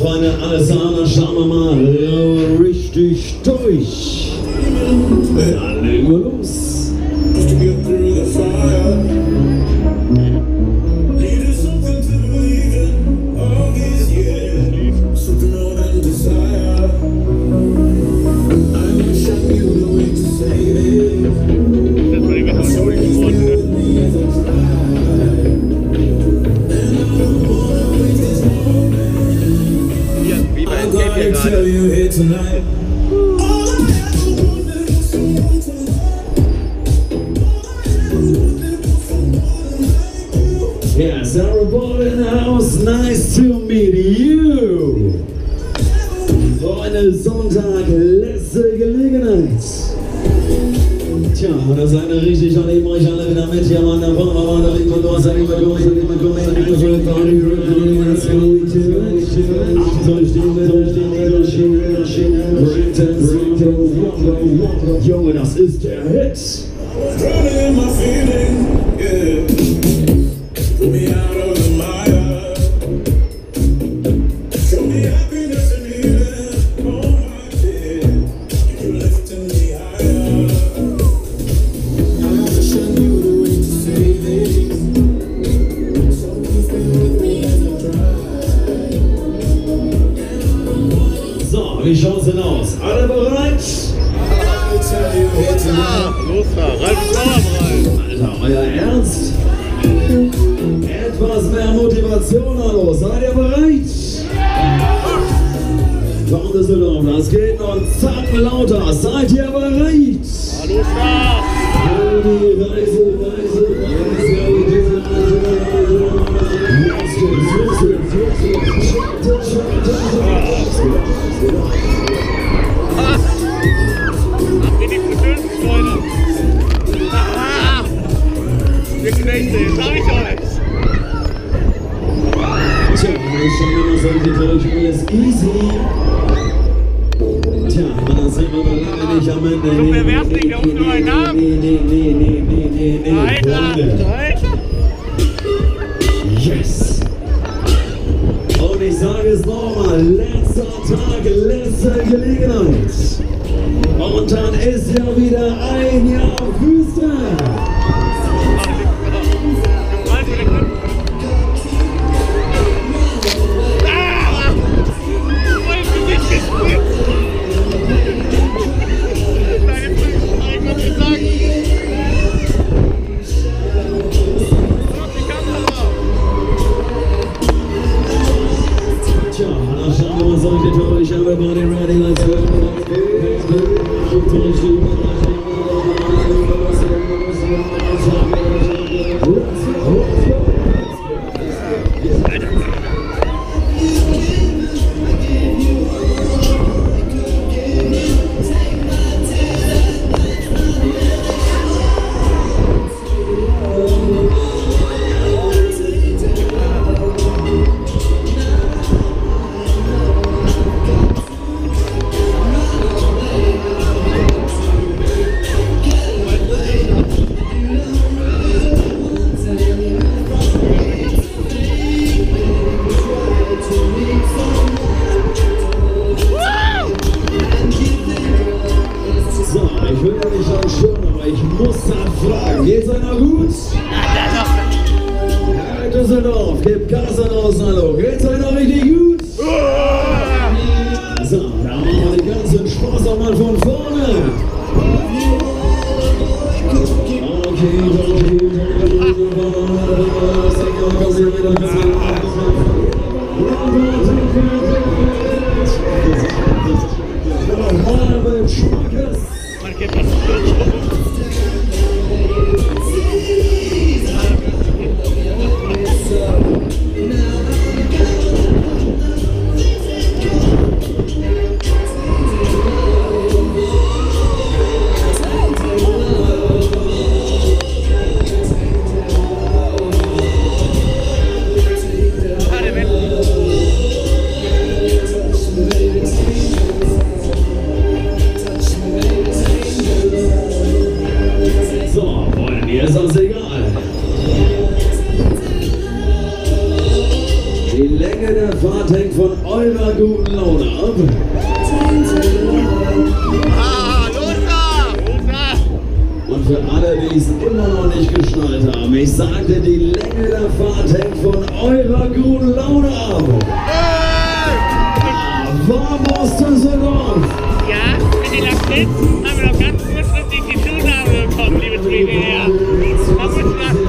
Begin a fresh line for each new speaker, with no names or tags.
Freunde, alles an, dann schauen wir mal richtig durch. Dann legen wir los. Yes, everybody in the house, nice to meet you. Freunde, Sonntag, letzte Gelegenheit. Tja, das ist eine richtig, und eben euch alle wieder mit hier, Mann, da fahren wir mal, da liegt man los, da liegt man los, da liegt man los, da liegt man los, da liegt man los, Junge, das ist der Hit. Wie schaut's denn aus? Alle bereit?
Los da, Ralf ist auch bereit.
Alter, euer Ernst? Etwas mehr Motivation, hallo. Seid ihr bereit? Komm, Düsseldorf, das geht noch einen Zacken lauter. Seid ihr bereit?
Hallo, Start!
Die Reise.
Habt ihr die Bedürfnis, Freunde? Ihr Knechte, jetzt hab ich euch!
Tja, ich schaue immer solche durch, alles easy. Tja, man, das sieht man noch lange nicht am Ende.
Du bewerfst nicht auf nur einen Namen? Nee. Alter!
Yes! Und ich sage es nochmal, letzter Tag, letzte Gelegenheit. Und dann ist ja wieder ein Jahr Wüste. Everybody ready, let's go. Düsseldorf, gebt Gas an aus, hallo. Geht's euch noch richtig gut? So, da machen wir den ganzen Spaß auch mal von vorne. Fahrt hängt von eurer guten Laune ab.
Los da!
Und für alle, die es immer noch nicht geschnallt haben, ich sagte, die Länge der Fahrt hängt von eurer guten Laune ab. Warm aus Düsseldorf.
Ja, mit den Lakritz haben wir noch ganz kurzfristig die Zusage bekommen, liebe Zuhörer. Man muss nach